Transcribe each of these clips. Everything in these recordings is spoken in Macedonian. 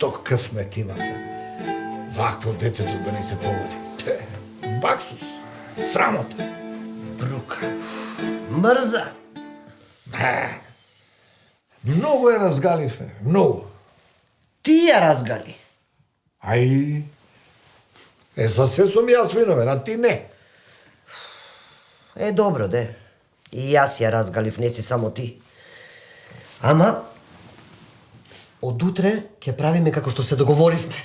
Што късмет имаме. Вакво детето да не се погоди. Баксус, срамота, брука. Мрза. Многу ја разгаливме, многу. Ти ја разгали. Ај, за се сум јас виновен, а ти не. Добро, де. И јас ја разгалив, не си само ти. Ама, од утре ќе правиме како што се договоривме.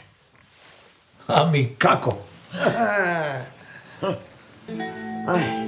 Ами како? Ај.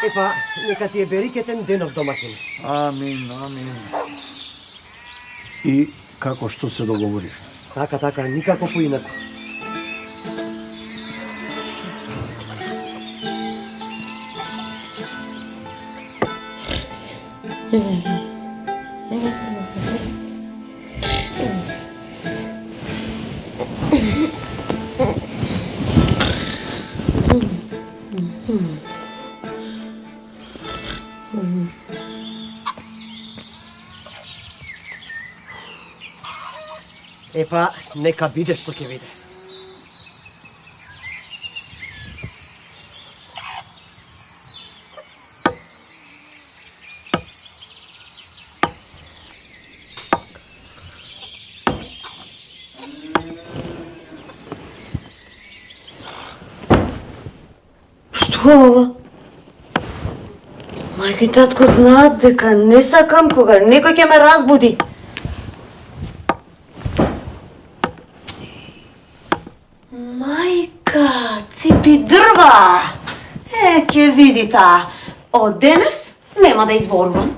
Епа, нека ти е берикетен денов домакин. Амин, амин. И како што се договорив? Така, никако поинако. Епа, нека биде што ќе биде. Што е ова? Мајка и татко знаат дека не сакам кога некој ќе ме разбуди. Мајка, ципи дрва! Ќе видите, од денес нема да изборувам.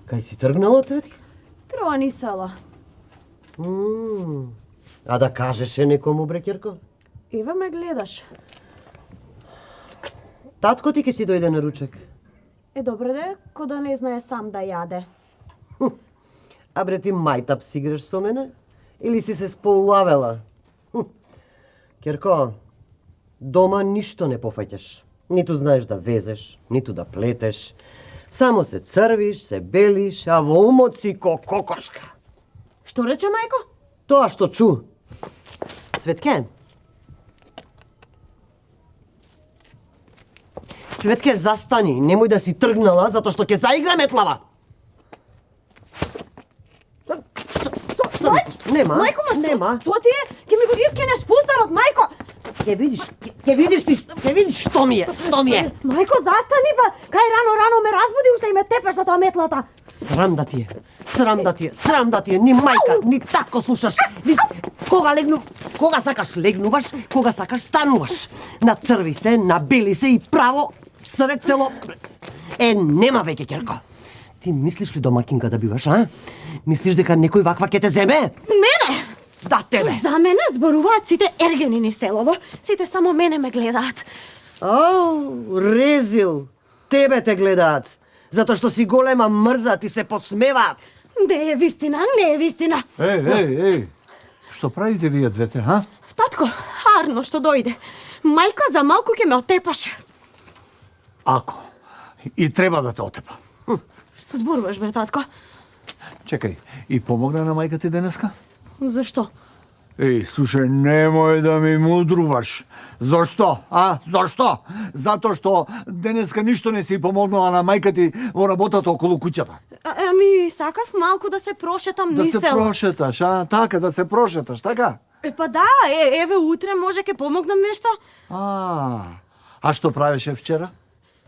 Кај си тргнала, Цветки? Тронисала. А да кажеше некому, бре, Кирко? Ива ме гледаш. Татко ти ке си дојде на ручек. Добре де, ко да не знае сам да јаде. А бре, ти мајтап си играш со мене? Или си се сполавела? Кирко, дома ништо не пофаќаш. Ниту знаеш да везеш, ниту да плетеш. Само се црвиш, се белиш, а во умот си ко кокошка. Што рече мајко? Тоа што чу. Цветке. Цветке, застани, немој да си тргнала, затоа што ќе заигра метлава. Нема, Мајко, нема. Тоа ти е, ќе ми го искенеш пустанот, мајко! Ќе видиш што ми е. Мајко, застани ба! Кај рано ме разбуди, уште и ме тепеш со тоа метлата. Срам да ти е, ни мајка, ни татко слушаш. Кога сакаш легнуваш, кога сакаш стануваш. Нацрви се, набели се и право Све цело... нема веќе, Керко. Ти мислиш ли домакинка да биваш, а? Мислиш дека некој ваква ќе те земе? Мене! Да, тебе! За мене зборуваат сите ергенини селово. Сите само мене ме гледаат. Ау, резил! Тебе те гледаат. Затоа што си голема мрза, ти се подсмеваат. Не е вистина, не е вистина. Ей! Што правите вие двете, ха? Татко, Арно што дојде. Мајка за малку ќе ме отепаше. Ако. И треба да те отепа. Што зборуваш, бре, татко? Чекај, и помогна на мајка ти денеска? Зашто? Еј, слушај, немој да ми мудруваш. Зошто? Зошто? Затоа што денеска ништо не си помогнала на мајка ти во работата околу куќата. Ами, сакав малку да се прошетам Да низ се село. прошеташ, Така, да се прошеташ, така? Па да, еве утре може ќе помогнам нешто. А што правеше вчера?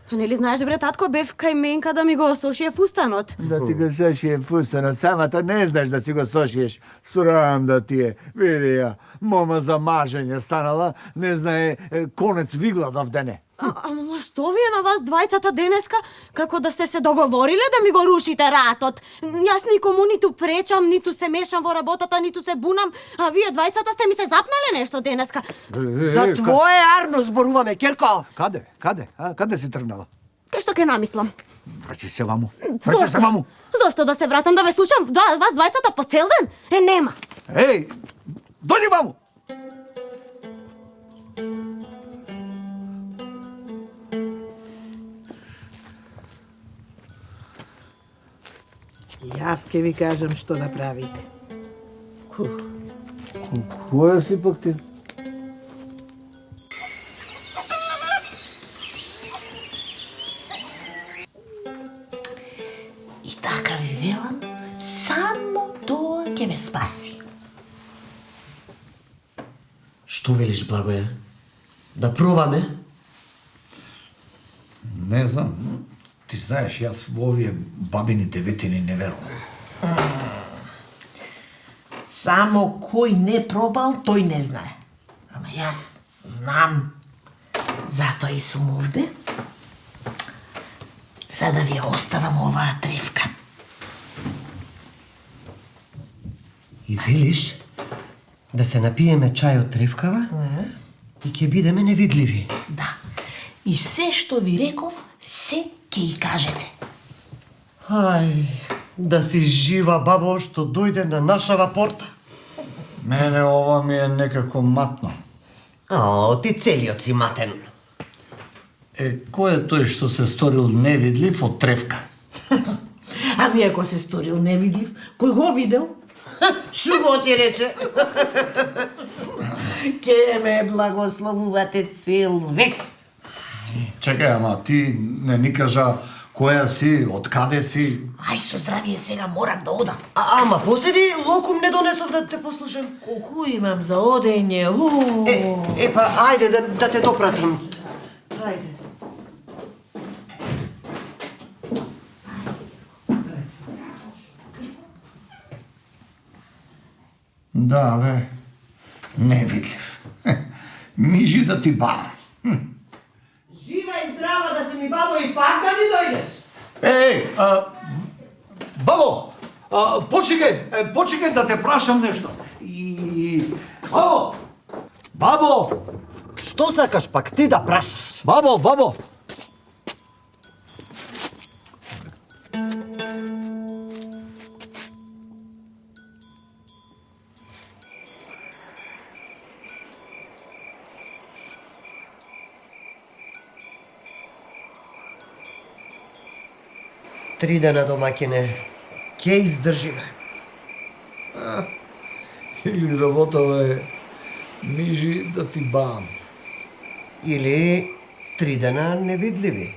Па нели знаеш, бре, татко, бев кај менка да ми го сошие фустанот. Да ти го сошие фустанот, самата не знаеш да си го сошиеш. Срам да ти е. Види ја, мома за мажење станала, не знае конец вигладов дене. Ама што ви е на вас двајцата денеска? Како да сте се договориле да ми го рушите ратот? Јас никому ниту пречам, ниту се мешам во работата, ниту се бунам, а вие двајцата сте ми се запнале нешто денеска. За твое Арно зборуваме, Керко! Каде? Каде си тргнала? Кај што ќе намислам? Враќи се ваму. Враќи се ваму. Зошто да се вратам да ве слушам? Вас двајцата по цел ден? Нема. Еј, дојди ваму. Јас ќе ви кажам што да правите. Која си пак ти? И така ви велам, само тоа ќе ве спаси. Што велиш, Благоја? Да пробаме? Не знам. Ти знаеш, јас во овие бабини деветини не верувам. Само кој не пробал, тој не знае. Ама јас знам. Затоа и сум овде. За да ви ја оставам оваа тревка. И велиш да се напиеме чај од тревкава и ќе бидеме невидливи. Да. И се што ви реков, се ќе и кажете. Ај, да си жива, бабо, што дојде на нашава порта. Мене ова ми е некако матно. Ти целиот си матен. Кој е тој што се сторил невидлив од тревка? Ами ако се сторил невидлив, кој го видел? Шуго ти рече. Ке ме благословувате цел век. Чекај, ама ти не ни кажа која си, од каде си? Ај со здравие сега морам да одам. Ама поседи, локум не донесов да те послушам. Колку имам за одење, Па, ајде да те допратам. Ајде. Да, бе, невидлив. Мижи да ти ба. Жива и здрава да си ми, бабо, и пак да ми дојдеш. Бабо, почекај да те прашам нешто. Бабо! Бабо! Што сакаш пак ти да прашаш? Бабо! Три дена, домаќине, ќе издржиме. Или работава е мижи да ти бам. Или 3 дена невидливи.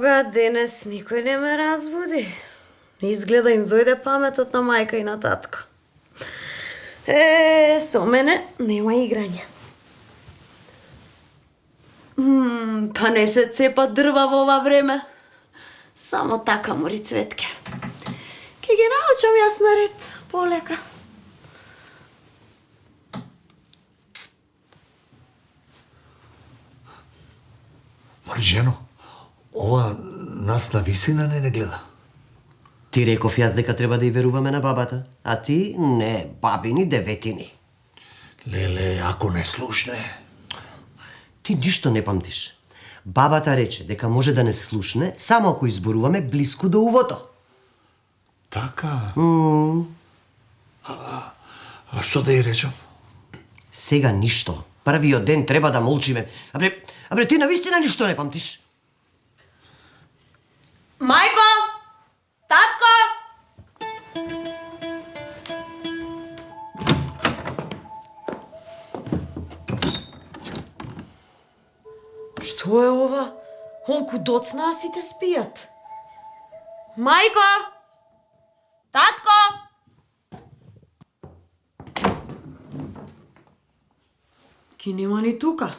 Бога, денес никој не ме разбуди. Изгледа им дојде паметот на мајка и на татко. Со мене нема играње. Па не се цепат дрва во ова време. Само така мори цветке. Ке ги научам јас на ред, полека. Жено, ова нас на висина не гледа. Ти реков јас дека треба да ја веруваме на бабата, а ти не, бабини деветини. Леле, ако не слушне. Ти ништо не памтиш. Бабата рече дека може да не слушне само ако изборуваме блиску до увото. Така? А што да ја речам? Сега ништо. Првиот ден треба да молчиме. Абре, ти навистина ништо не памтиш. Мајко! Татко! Што е ова? Олку доцна, а сите спијат. Мајко! Татко! Ки нема ни тука.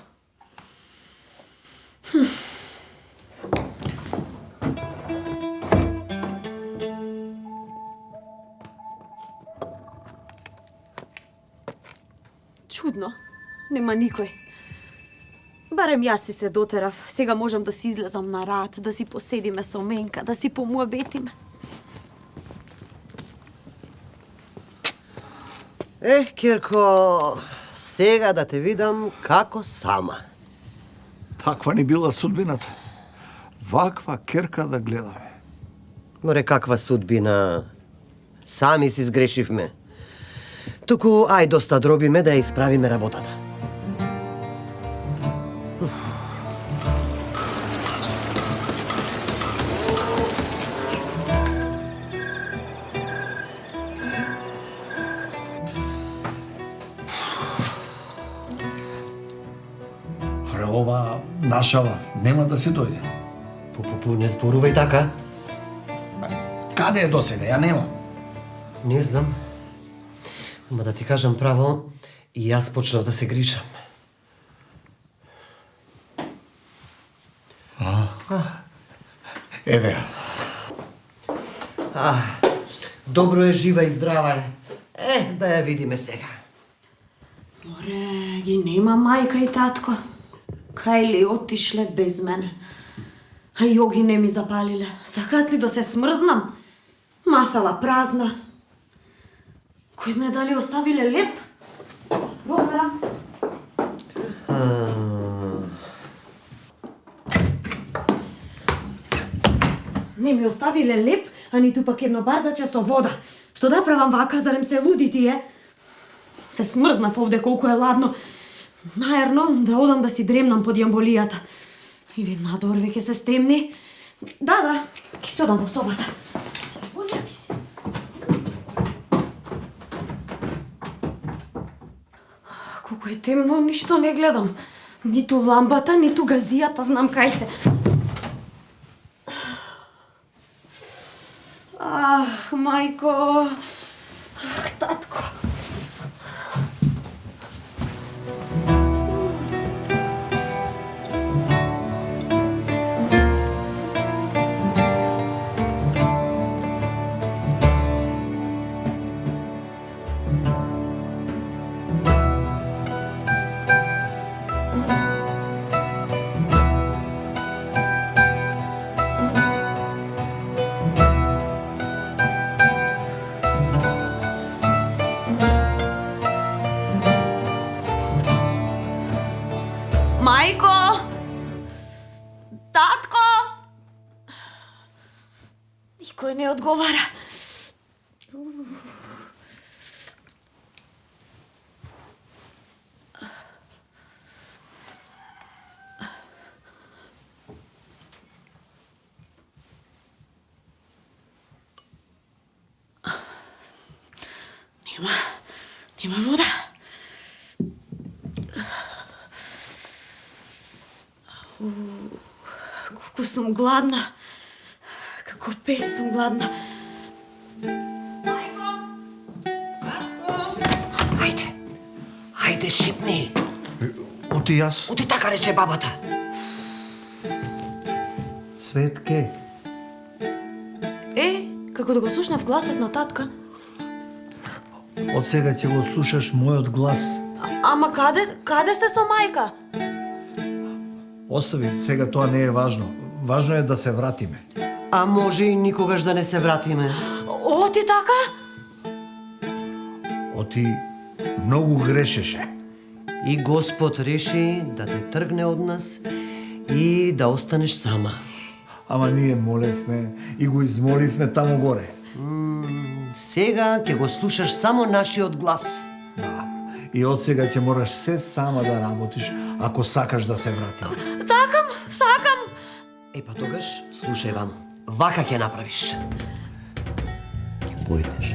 Чудно. Нема никој. Барем јас си се дотерав. Сега можам да си излезам на рад, да си поседиме со Менка, да си помуабетиме. Кирко, сега да те видам како сама. Таква ни била судбината. Ваква керка да гледаме. Море, каква судбина. Сами си сгрешивме. Туку, ај доста дробиме да ја исправиме работата. Аре, ова нашава нема да се дојде. Пу, не зборувај така. Каде е досега? Ја нема. Не знам. Ама да ти кажам право, и јас почнав да се грижам. Еве. Добро е, жива и здрава е. Да ја видиме сега. Море, ги нема мајка и татко. Кај ли отишле без мене? А јоги не ми запалиле. Сакаат ли да се смрзнам? Масава празна. Кој знае дали оставиле леп? Проверам. Не ми оставиле леп, а ниту пак едно бардаче со вода. Што да правам вака, зарем се луди тие? Се смрзнав овде колку е ладно. Наерно да одам да си дремнам под јамболијата. И вид надвор веќе се стемни. Да, ќе се одам во собата. Јамболија ќе се. Колку е темно, ништо не гледам. Ниту ламбата, ниту газијата, знам кај се. Мајко. Татко. Мајко! Татко! Никој не одговара. Нема вода. Колку сум гладна. Како пес сум гладна. Мајко! Ајде, ајде шипни. Оти јас. Оти така рече бабата. Цветке. Како да го слушнав гласот на татка. Од сега ќе го слушаш мојот глас. Ама каде сте со мајка? Остави, сега тоа не е важно. Важно е да се вратиме. А може и никогаш да не се вратиме. Оти така? Оти многу грешеше. И Господ реши да те тргне од нас и да останеш сама. Ама ние молевме и го измоливме таму горе. Сега ќе го слушаш само нашиот глас. Да. И од сега ќе мораш се сама да работиш, ако сакаш да се вратиме. Сакам! Па тогаш, слушај вам, вака ќе направиш. Ќе појдеш.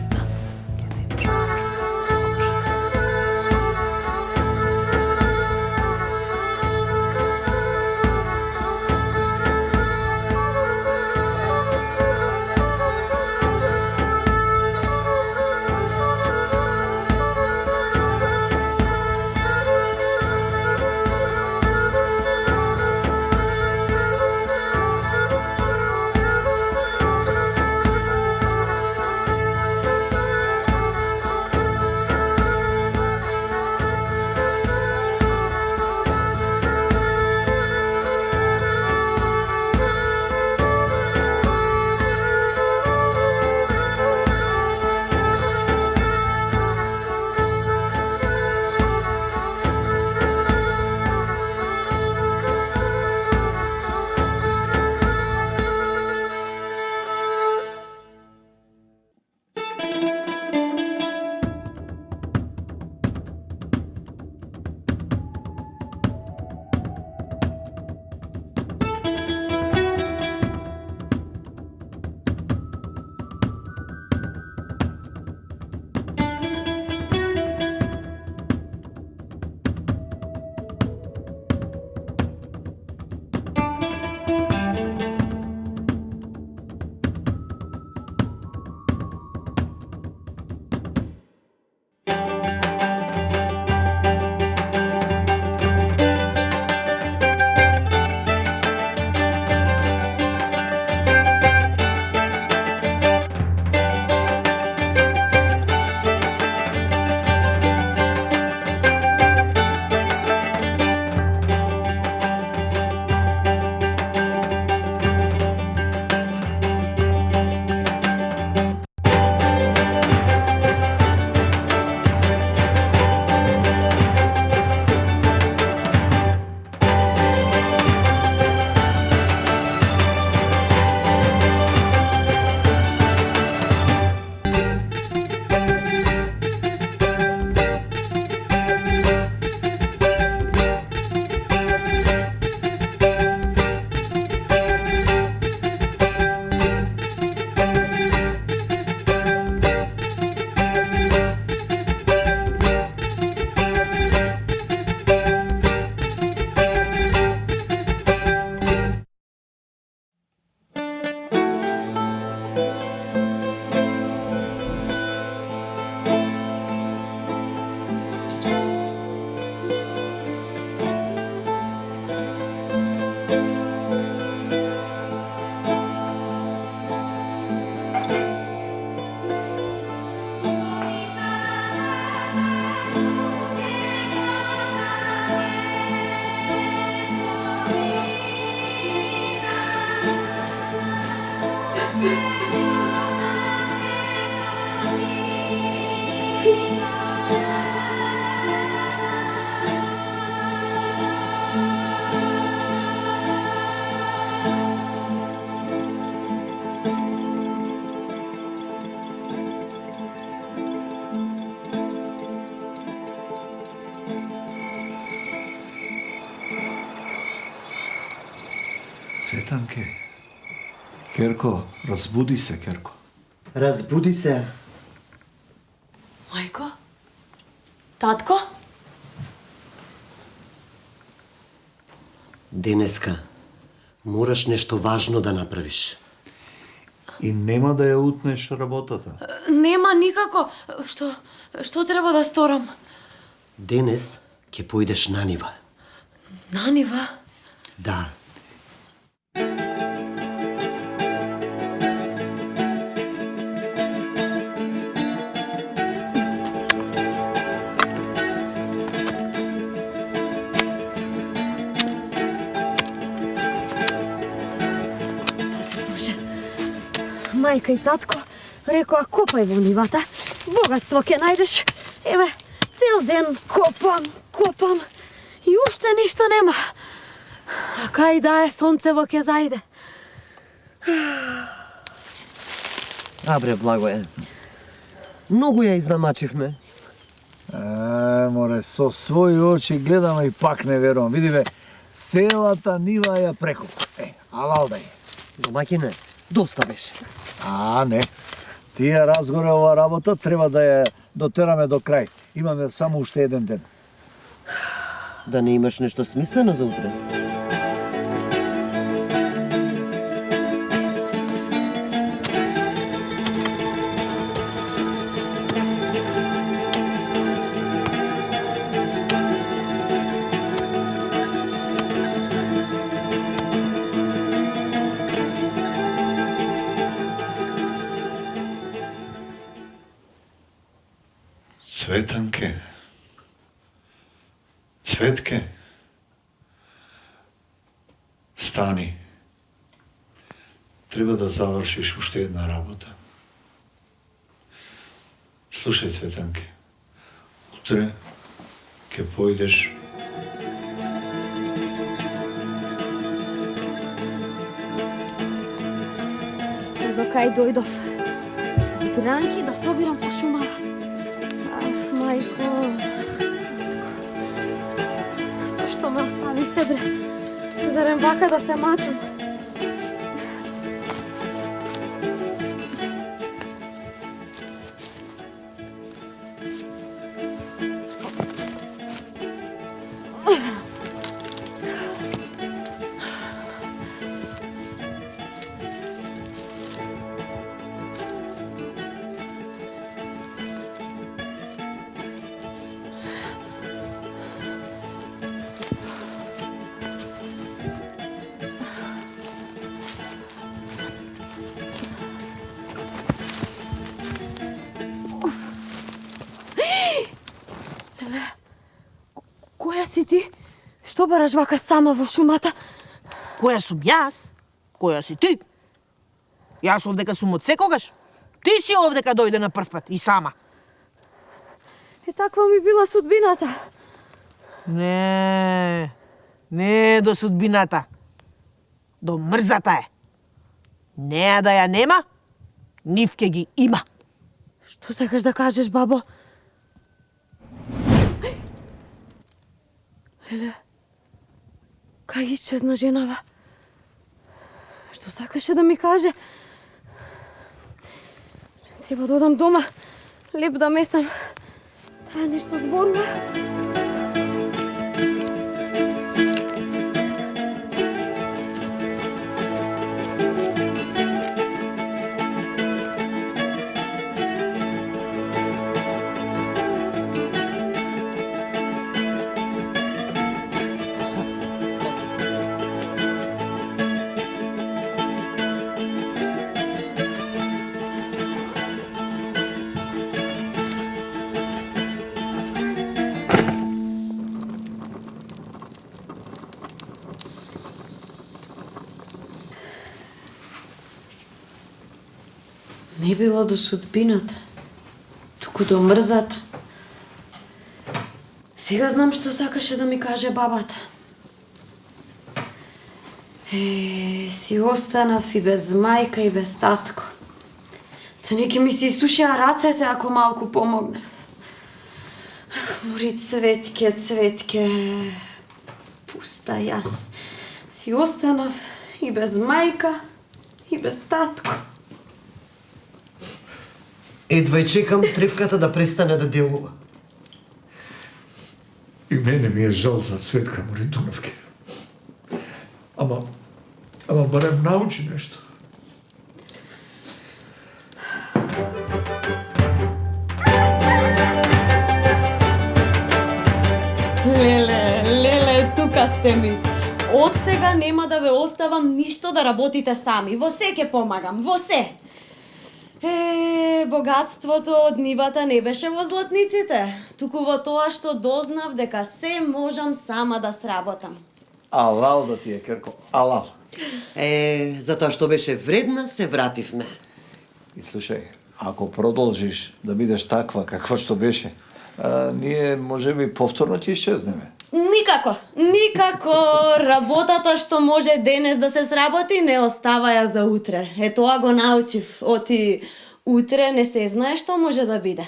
Цветанке. Керко, разбуди се, Керко. Разбуди се. Мајко? Татко? Денеска мораш нешто важно да направиш. И нема да ја утнеш работата. Нема никако. Што треба да сторам? Денес ќе поидеш на нива. На нива? Да. Мајка и татко рекоа копај во нивата, богатство ќе најдеш. Еве, цел ден копам и уште ништо нема. А кај да е сонцево ќе зајде. Абре, Благое. Многу ја изнамачивме. Море, со своји очи гледам и пак не верувам. Види бе, целата нива ја прекоп. Алал да е. Домаќине, доста беше. Не. Тие разгоре ова работа треба да ја дотераме до крај. Имаме само уште еден ден. Да не имаш нешто смислено за утре? Цветанке, Цветке, стани. Треба да завршиш уште една работа. Слушај, Цветанке, утре ќе поидеш До кај дојдов? Гранки да собирам по шумава. Мајко, зашто ме оставите, бре? Зарем вака да се мачам? Која си ти? Што бараш вака сама во шумата? Која сум јас? Која си ти? Јас овдека сум од секогаш. Ти си овдека дојде на прв пат и сама. Таква ми била судбината. Не е до судбината. До мрзата е. Неа да ја нема, нив ке ги има. Што сакаш да кажеш, бабо? Леле, кај исчезна женава? Што сакаше да ми каже? Треба да одам дома, леп да месам. Таа нешто зборува. Не било до судбината, туку до мрзата. Сега знам што сакаше да ми каже бабата. Си останав и без мајка и без татко. Та неки ми се исушеа рацете ако малку помогнев. Мори Цветке, Цветке, пуста јас. Си останав и без мајка и без татко. Едва и чекам тревката да престане да делува. И мене ми е жал за Цветка Моритуновке. Ама барем научи нешто. тука сте ми. Од сега нема да ве оставам ништо да работите сами. Во се ќе помагам, во се. Богатството од нивата не беше во златниците, туку во тоа што дознав дека се можам сама да сработам. Алал да ти е, Керко, алал. Затоа што беше вредна, се вративме. И слушај, ако продолжиш да бидеш таква каква што беше, ние можеби повторно ќе исчезнеме. Никако, никако. Работата што може денес да се сработи не остава ја за утре. Тоа го научив. Оти утре не се знае што може да биде.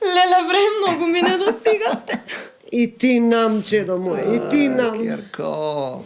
Леле бре, многу ми не достигавте. И ти нам, чедо моје, и ти нам. Керко,